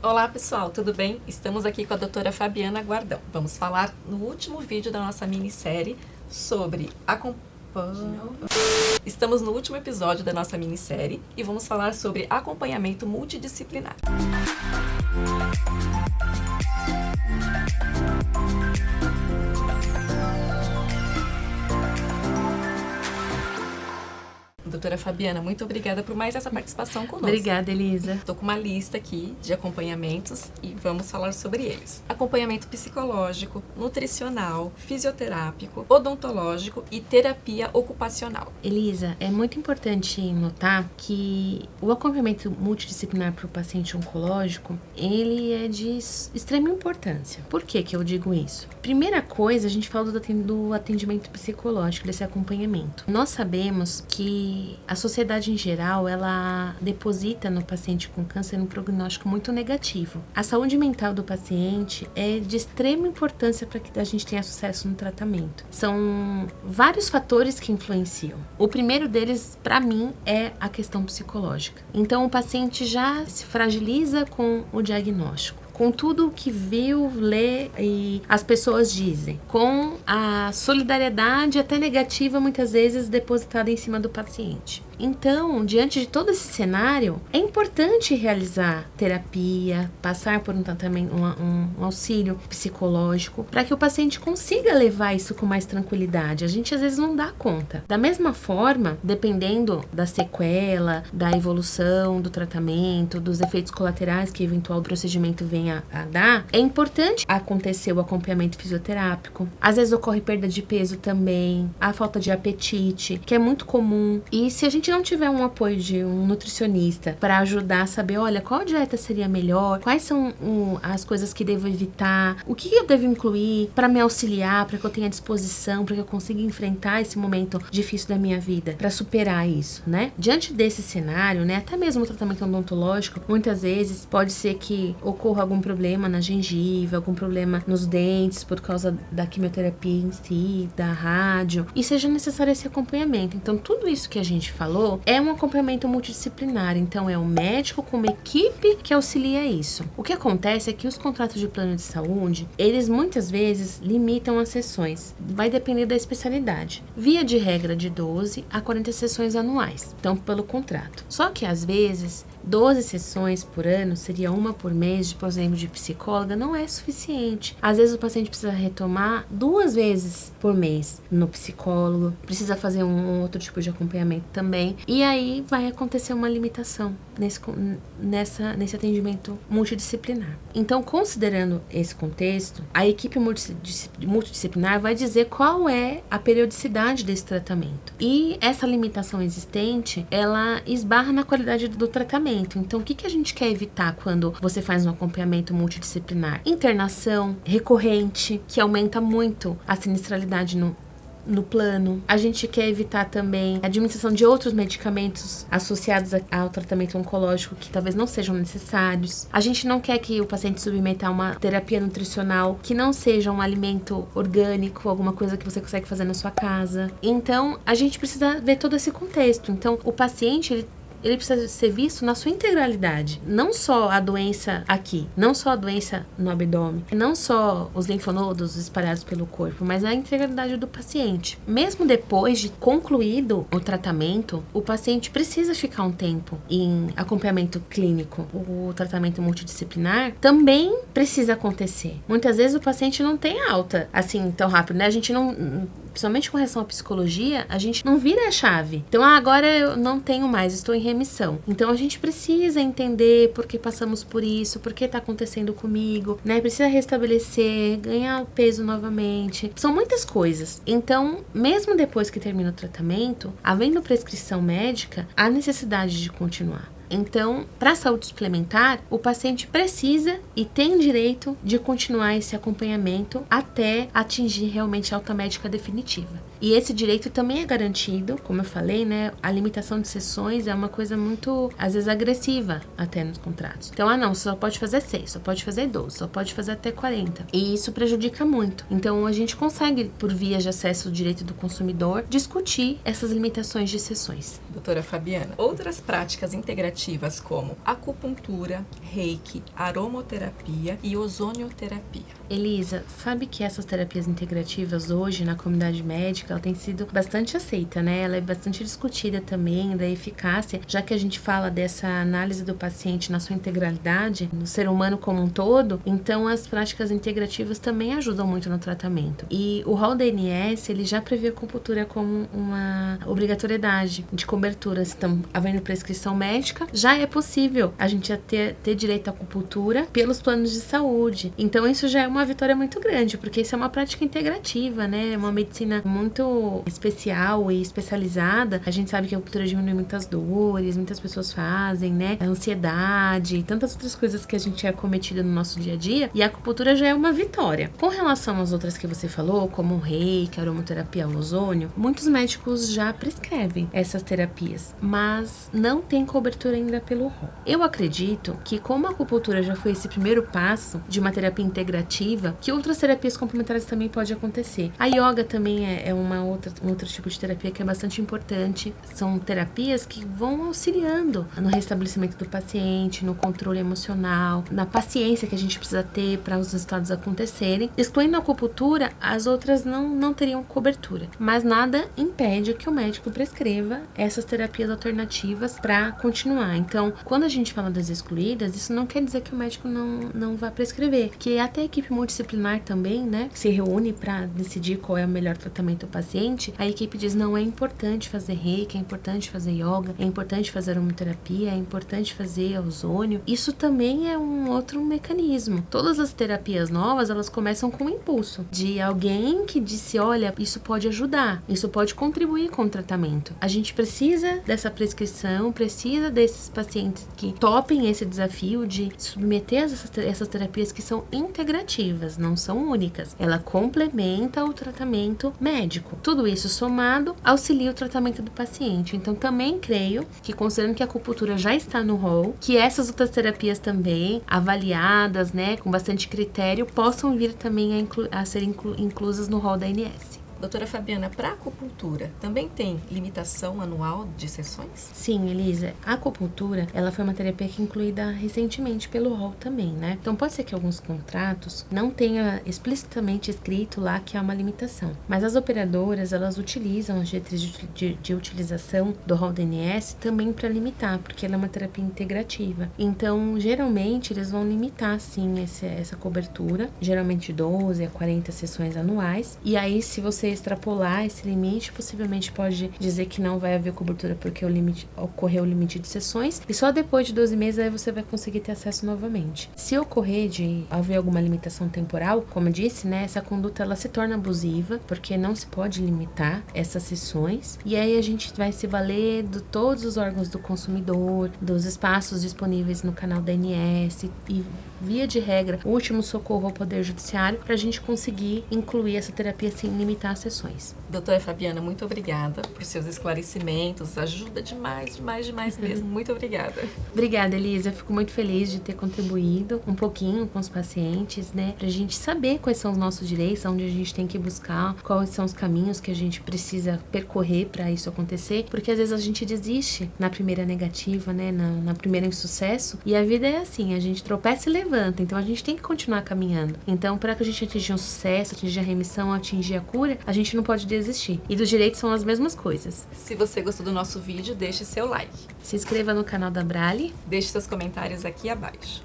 Olá pessoal, tudo bem? Estamos aqui com a doutora Fabiana Guardão. Vamos falar no último vídeo da nossa minissérie sobre Estamos no último episódio da nossa minissérie e vamos falar sobre acompanhamento multidisciplinar. Doutora Fabiana, muito obrigada por mais essa participação conosco. Obrigada, Elisa. Estou com uma lista aqui de acompanhamentos e vamos falar sobre eles. Acompanhamento psicológico, nutricional, fisioterápico, odontológico e terapia ocupacional. Elisa, é muito importante notar que o acompanhamento multidisciplinar para o paciente oncológico, ele é de extrema importância. Por que eu digo isso? Primeira coisa, a gente fala do atendimento psicológico, desse acompanhamento. Nós sabemos que a sociedade em geral, ela deposita no paciente com câncer um prognóstico muito negativo. A saúde mental do paciente é de extrema importância para que a gente tenha sucesso no tratamento. São vários fatores que influenciam. O primeiro deles, para mim, é a questão psicológica. Então, o paciente já se fragiliza com o diagnóstico, com tudo o que viu, lê e as pessoas dizem, com a solidariedade até negativa muitas vezes depositada em cima do paciente. Então, diante de todo esse cenário, é importante realizar terapia, passar por um tratamento, um auxílio psicológico, para que o paciente consiga levar isso com mais tranquilidade. A gente às vezes não dá conta. Da mesma forma, dependendo da sequela, da evolução do tratamento, dos efeitos colaterais que eventual procedimento venha a dar, é importante acontecer o acompanhamento fisioterápico. Às vezes ocorre perda de peso também, a falta de apetite, que é muito comum. E se a gente não tiver um apoio de um nutricionista para ajudar a saber, olha, qual dieta seria melhor, quais são as coisas que devo evitar, o que eu devo incluir para me auxiliar, para que eu tenha disposição, para que eu consiga enfrentar esse momento difícil da minha vida, para superar isso, né? Diante desse cenário, né, até mesmo o tratamento odontológico, muitas vezes pode ser que ocorra algum problema na gengiva, algum problema nos dentes por causa da quimioterapia em si, da rádio, e seja necessário esse acompanhamento. Então, tudo isso que a gente falou é um acompanhamento multidisciplinar, então é o médico com uma equipe que auxilia isso. O que acontece é que os contratos de plano de saúde, eles muitas vezes limitam as sessões, vai depender da especialidade. Via de regra de 12 a 40 sessões anuais, então pelo contrato. Só que às vezes 12 sessões por ano, seria uma por mês, por exemplo, de psicóloga, não é suficiente. Às vezes o paciente precisa retomar 2 vezes por mês no psicólogo, precisa fazer um outro tipo de acompanhamento também, e aí vai acontecer uma limitação nesse atendimento multidisciplinar. Então, considerando esse contexto, a equipe multidisciplinar vai dizer qual é a periodicidade desse tratamento. E essa limitação existente, ela esbarra na qualidade do tratamento. Então, o que a gente quer evitar quando você faz um acompanhamento multidisciplinar? Internação recorrente, que aumenta muito a sinistralidade no plano. A gente quer evitar também a administração de outros medicamentos associados ao tratamento oncológico que talvez não sejam necessários. A gente não quer que o paciente submeta a uma terapia nutricional que não seja um alimento orgânico, alguma coisa que você consegue fazer na sua casa. Então, a gente precisa ver todo esse contexto. Então, o paciente, ele precisa ser visto na sua integralidade. Não só a doença aqui, não só a doença no abdômen, não só os linfonodos espalhados pelo corpo, mas a integralidade do paciente. Mesmo depois de concluído o tratamento, o paciente precisa ficar um tempo em acompanhamento clínico. O tratamento multidisciplinar também precisa acontecer. Muitas vezes o paciente não tem alta assim tão rápido, né? A gente não, principalmente com relação à psicologia, a gente não vira a chave. Então, agora eu não tenho mais, estou em remissão. Então, a gente precisa entender por que passamos por isso, por que está acontecendo comigo, né? Precisa restabelecer, ganhar peso novamente. São muitas coisas. Então, mesmo depois que termina o tratamento, havendo prescrição médica, há necessidade de continuar. Então, para a saúde suplementar, o paciente precisa e tem direito de continuar esse acompanhamento até atingir realmente a alta médica definitiva. E esse direito também é garantido, como eu falei, né? A limitação de sessões é uma coisa muito, às vezes, agressiva até nos contratos. Então, não, você só pode fazer 6, só pode fazer 12, só pode fazer até 40. E isso prejudica muito. Então, a gente consegue, por via de acesso ao direito do consumidor, discutir essas limitações de sessões. Doutora Fabiana, outras práticas integrativas como acupuntura, reiki, aromoterapia e ozonioterapia. Elisa, sabe que essas terapias integrativas hoje na comunidade médica, ela tem sido bastante aceita, né? Ela é bastante discutida também da eficácia, já que a gente fala dessa análise do paciente na sua integralidade, no ser humano como um todo, então as práticas integrativas também ajudam muito no tratamento. E o rol da ANS, ele já prevê a acupuntura como uma obrigatoriedade de cobertura. Então, havendo prescrição médica, já é possível a gente ter direito à acupuntura pelos planos de saúde. Então, isso já é uma vitória muito grande, porque isso é uma prática integrativa, né? É uma medicina muito especial e especializada. A gente sabe que a acupuntura diminui muitas dores, muitas pessoas fazem, né? A ansiedade e tantas outras coisas que a gente é acometido no nosso dia a dia. E a acupuntura já é uma vitória. Com relação às outras que você falou, como o reiki, a aromaterapia, o ozônio, muitos médicos já prescrevem essas terapias, mas não tem cobertura ainda pelo rol. Eu acredito que como a acupuntura já foi esse primeiro passo de uma terapia integrativa, que outras terapias complementares também pode acontecer. A yoga também é um outro tipo de terapia que é bastante importante. São terapias que vão auxiliando no restabelecimento do paciente, no controle emocional, na paciência que a gente precisa ter para os resultados acontecerem. Excluindo a acupuntura, as outras não teriam cobertura. Mas nada impede que o médico prescreva essas terapias alternativas para continuar. Então, quando a gente fala das excluídas, isso não quer dizer que o médico não vai prescrever, que até a equipe multidisciplinar também, né, se reúne para decidir qual é o melhor tratamento do paciente. A equipe diz, não, é importante fazer reiki, é importante fazer yoga, é importante fazer aromaterapia, é importante fazer ozônio. Isso também é um outro mecanismo. Todas as terapias novas, elas começam com um impulso de alguém que disse, olha, isso pode ajudar, isso pode contribuir com o tratamento. A gente precisa dessa prescrição, precisa desses pacientes que topem esse desafio de submeter essas terapias que são integrativas, não são únicas. Ela complementa o tratamento médico. Tudo isso somado auxilia o tratamento do paciente. Então, também creio que, considerando que a acupuntura já está no rol, que essas outras terapias também, avaliadas, né, com bastante critério, possam vir também a ser inclusas no rol da ANS. Doutora Fabiana, para a acupuntura, também tem limitação anual de sessões? Sim, Elisa. A acupuntura, ela foi uma terapia que é incluída recentemente pelo rol também, né? Então, pode ser que alguns contratos não tenha explicitamente escrito lá que há uma limitação. Mas as operadoras, elas utilizam as diretrizes de utilização do rol da ANS também para limitar, porque ela é uma terapia integrativa. Então, geralmente, eles vão limitar, sim, essa cobertura, geralmente 12 a 40 sessões anuais. E aí, se você extrapolar esse limite, possivelmente pode dizer que não vai haver cobertura porque ocorreu o limite de sessões, e só depois de 12 meses aí você vai conseguir ter acesso novamente. Se ocorrer de haver alguma limitação temporal, como eu disse, né, essa conduta ela se torna abusiva, porque não se pode limitar essas sessões, e aí a gente vai se valer de todos os órgãos do consumidor, dos espaços disponíveis no canal da ANS e, via de regra, o último socorro ao Poder Judiciário, para a gente conseguir incluir essa terapia sem limitar as sessões. Doutora Fabiana, muito obrigada por seus esclarecimentos, ajuda demais mesmo, muito obrigada. Obrigada, Elisa, eu fico muito feliz de ter contribuído um pouquinho com os pacientes, né, pra gente saber quais são os nossos direitos, onde a gente tem que buscar, quais são os caminhos que a gente precisa percorrer para isso acontecer, porque às vezes a gente desiste na primeira negativa, né, na primeira insucesso, e a vida é assim, a gente tropeça e levanta, então a gente tem que continuar caminhando. Então, para que a gente atingir um sucesso, atingir a remissão, atingir a cura, a gente não pode desistir. E dos direitos são as mesmas coisas. Se você gostou do nosso vídeo, deixe seu like. Se inscreva no canal da Brale. Deixe seus comentários aqui abaixo.